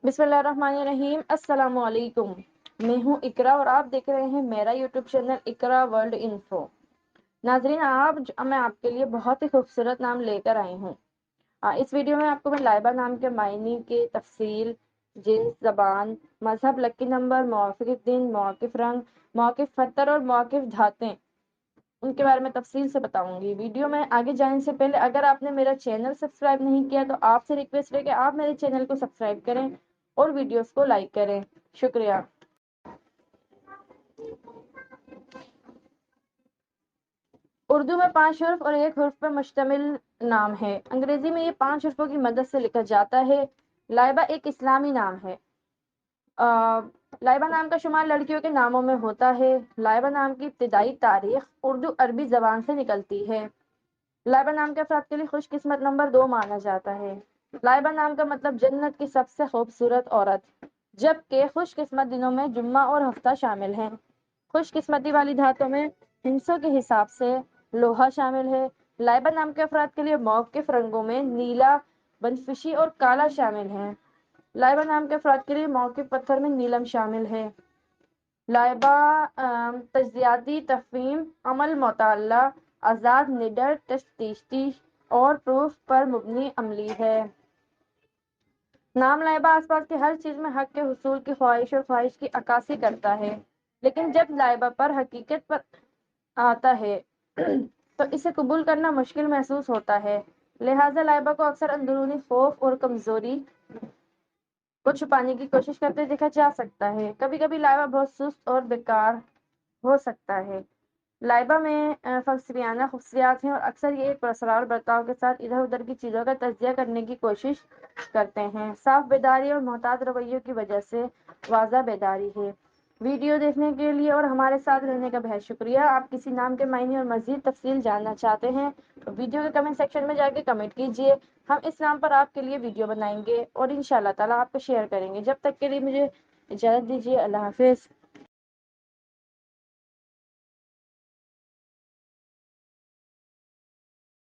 बिस्मिल्लाहिर्रहमानिर्रहीम। अस्सलाम वालेकुम। मैं हूँ इकरा और आप देख रहे हैं मेरा यूट्यूब चैनल इकरा वर्ल्ड इन्फो। नाजरीन, मैं आपके लिए बहुत ही खूबसूरत नाम लेकर आई हूँ। इस वीडियो में आपको मैं लाइबा नाम के मायने के तफसील, जिन्स, जबान, मजहब, लकी नंबर, मौक़िफ़ दिन, मौक़िफ़ रंग, मौक़िफ़ फतर और मौक़िफ़ धातें, उनके बारे में तफसील से बताऊंगी। वीडियो में आगे जाने से पहले अगर आपने मेरा चैनल सब्सक्राइब नहीं किया तो आपसे रिक्वेस्ट है कि आप मेरे चैनल को सब्सक्राइब करें और वीडियोस को लाइक करें। शुक्रिया। उर्दू में 5 हर्फ और 1 हर्फ पर मुश्तमिल नाम है। अंग्रेजी में ये 5 हर्फों की मदद से लिखा जाता है। लाइबा एक इस्लामी नाम है। लाइबा नाम का शुमार लड़कियों के नामों में होता है। लाइबा नाम की इब्तिदाई तारीख उर्दू अरबी जबान से निकलती है। लाइबा नाम के अफराद के लिए खुशकिस्मत नंबर 2 माना जाता है। लाइबा नाम का मतलब जन्नत की सबसे खूबसूरत औरत, जबकि खुशकिस्मत दिनों में जुम्मा और हफ्ता शामिल हैं। खुशकिस्मती वाली धातों में हिंसों के हिसाब से लोहा शामिल है। लाइबा नाम के अफराद के लिए मौक़िफ़ रंगों में नीला, बनफशी और काला शामिल हैं। लाइबा नाम के अफराद के लिए मौक़िफ़ पत्थर में नीलम शामिल है। लाइबा तज्ज़ियाती तफ़हीम, अमल, मुताला, आज़ाद, निडर, तश्तीशी और प्रूफ पर मुबनी अमली है। नाम लाइबा आसपास की हर चीज में हक के हुसूल की ख्वाहिश और ख्वाहिश की अक्कासी करता है, लेकिन जब लाइबा पर हकीकत पर आता है तो इसे कबूल करना मुश्किल महसूस होता है। लिहाजा लाइबा को अक्सर अंदरूनी खौफ और कमजोरी को छुपाने की कोशिश करते देखा जा सकता है। कभी कभी लाइबा बहुत सुस्त और बेकार हो सकता है। लाइबा में फलसफियाना खसूसियात हैं और अक्सर ये एक पुरस्कार बर्ताव के साथ इधर उधर की चीज़ों का तज्जिया करने की कोशिश करते हैं। साफ बेदारी और मोहतात रवैयों की वजह से वाज़ा बेदारी है। वीडियो देखने के लिए और हमारे साथ रहने का बहुत शुक्रिया। आप किसी नाम के मायने और मज़ीद तफसील जानना चाहते हैं तो वीडियो के कमेंट सेक्शन में जाके कमेंट कीजिए। हम इस नाम पर आपके लिए वीडियो बनाएंगे और इंशाअल्लाह ताला आपको शेयर करेंगे। जब तक के लिए मुझे इजाज़त दीजिए। अल्लाह हाफिज़।